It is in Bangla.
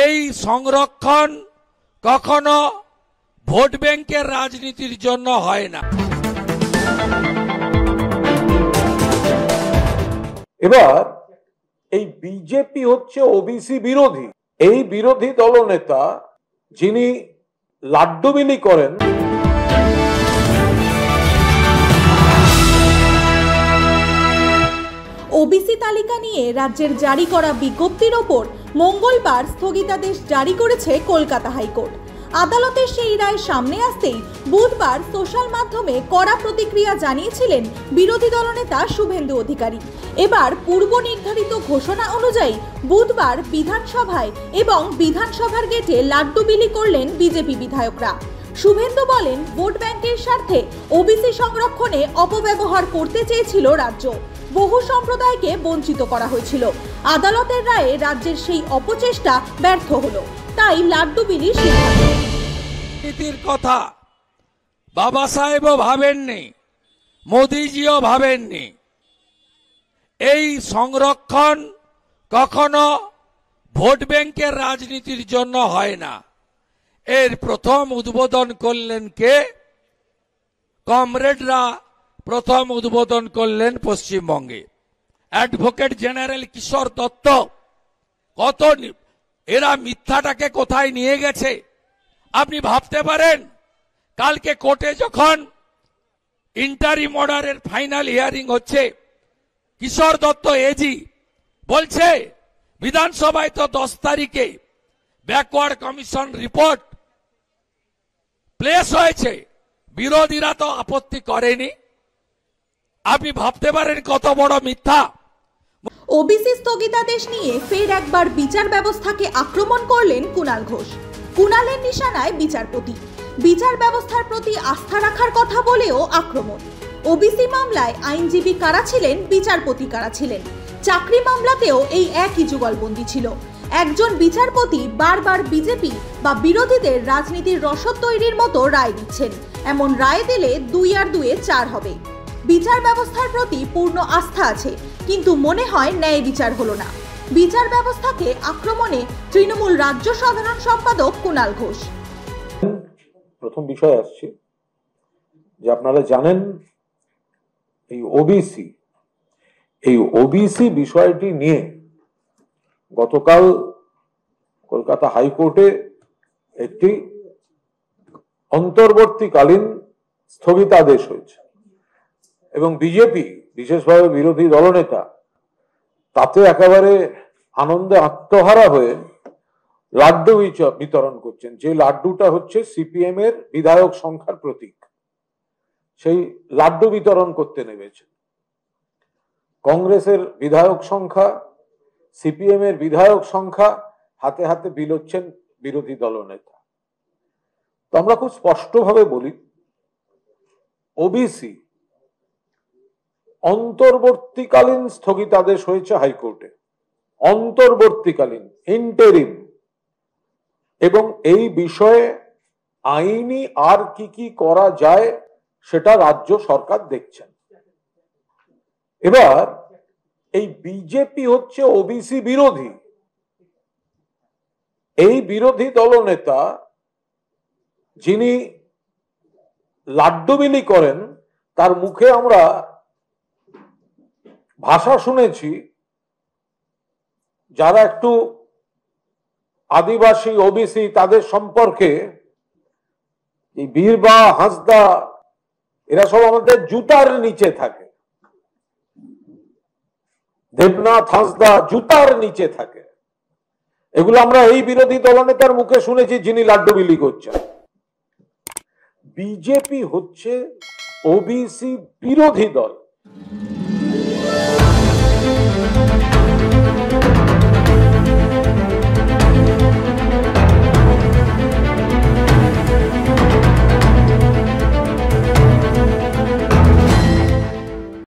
এই সংরক্ষণ কখনো ভোট ব্যাংকের রাজনীতির জন্য হয় না। এবার এই বিজেপি হচ্ছে ওবিসি বিরোধী। এই বিরোধী দলনেতা যিনি লাড্ডু বিলি করেন, ওবিসি তালিকা নিয়ে রাজ্যের জারি করা বিজ্ঞপ্তির ওপর মঙ্গলবার স্থগিতাদেশ জারি করেছে কলকাতা হাইকোর্ট। আদালতের সেই রায় সামনে আসতেই বুধবার সোশ্যাল মাধ্যমে কড়া প্রতিক্রিয়া জানিয়েছিলেন বিরোধী দলনেতা শুভেন্দু অধিকারী। এবার পূর্ব নির্ধারিত ঘোষণা অনুযায়ী বুধবার বিধানসভায় এবং বিধানসভার গেটে লাড্ডু বিলি করলেন বিজেপি বিধায়করা। শুভেন্দু বলেন, ভোট ব্যাংকের স্বার্থে ওবিসি সংরক্ষণে অপব্যবহার করতে চেয়েছিল রাজ্য। বহু সম্প্রদায়কে বঞ্চিত করা হয়েছিল। আদালতের রায়ে রাজ্যের সেই অপচেষ্টা ব্যর্থ হলো, তাই লাড্ডু বিলির সিদ্ধান্ত। নীতির কথা বাবা সাহেবও ভাবেননি, মোদিজিও ভাবেননি। এই সংরক্ষণ কখনো ভোট ব্যাংকের রাজনীতির জন্য হয় না। এর প্রথম উদ্বোধন করলেন কে? কমরেডরা প্রথম উদ্বোধন করলেন পশ্চিমবঙ্গে। অ্যাডভোকেট জেনারেল কিশোর দত্ত। কত এরা মিথ্যাটাকে কোথায় নিয়ে গেছে আপনি ভাবতে পারেন? কালকে কোর্টে যখন ইন্টারিম অর্ডারের ফাইনাল হিয়ারিং হচ্ছে, কিশোর দত্ত এজি বলছে বিধানসভায় তো 10 তারিখে ব্যাকওয়ার্ড কমিশন রিপোর্ট প্লেস হয়েছে, বিরোধীরা তো আপত্তি করেনি। আপনি ভাবতে পারেন কত বড় মিথ্যা। ওবিসি স্থগিতাদেশ নিয়ে ফের একবার বিচার ব্যবস্থাকে আক্রমণ করলেন কুণাল ঘোষ। কুণালের নিশানায় বিচারপতি। বিচার ব্যবস্থার প্রতি আস্থা রাখার কথা বলেও আক্রমণ। ওবিসি মামলায় আইনজীবী কারা ছিলেন, বিচারপতি কারা ছিলেন? চাকরি মামলাতেও এই একই যুগলবন্দি ছিল। একজন বিচারপতি বারবার বিজেপি বা বিরোধীদের রাজনীতির রসদ তৈরির মতো রায় দিচ্ছেন। এমন রায় দিলে 2 আর 2 4 হবে। বিচার ব্যবস্থার প্রতি পূর্ণ আস্থা আছে, কিন্তু মনে হয় ন্যায় বিচার হলো না। বিচার ব্যবস্থাকে আক্রমণে তৃণমূল রাজ্য সাধারণ সম্পাদক কুণাল ঘোষ। প্রথম বিষয় আসছে যে আপনারা জানেন এই ওবিসি বিষয়টি নিয়ে গতকাল কলকাতা হাইকোর্টে একটি অন্তর্বর্তীকালীন স্থগিতাদেশ হয়েছে এবং বিজেপি, বিশেষভাবে বিরোধী দলনেতা, তাতে একেবারে আনন্দে আত্মহারা হয়ে লাড্ডু বিতরণ করছেন। যে লাড্ডুটা হচ্ছে সিপিএম এর বিধায়ক সংখ্যার প্রতীক, সেই লাড্ডু বিতরণ করতে নেমেছেন। কংগ্রেসের বিধায়ক সংখ্যা, সিপিএম এর বিধায়ক সংখ্যা হাতে হাতে বিলোচ্ছেন বিরোধী দলনেতা। তো আমরা খুব স্পষ্টভাবে বলি, ওবিসি অন্তর্বর্তীকালীন স্থগিতাদেশ হয়েছে হাইকোর্টে, অন্তর্বর্তীকালীন, ইন্টারিম, এবং এই বিষয়ে আইনি আর কি করা যায় সেটা রাজ্য সরকার দেখছেন। এবার এই বিজেপি হচ্ছে ওবিসি বিরোধী। এই বিরোধী দলনেতা যিনি লাড্ডু বিলি করেন, তার মুখে আমরা ভাষা শুনেছি যারা একটু আদিবাসী ওবিসি তাদের সম্পর্কে, এই বীরবা, হাঁসদা, এরা সব আমাদের জুতার নিচে থাকে। দেবনাথ, হাঁসদা জুতার নিচে থাকে। এগুলো আমরা এই বিরোধী দলনেতার মুখে শুনেছি যিনি লাড্ডু বিলি করছেন। বিজেপি হচ্ছে ওবিসি বিরোধী দল।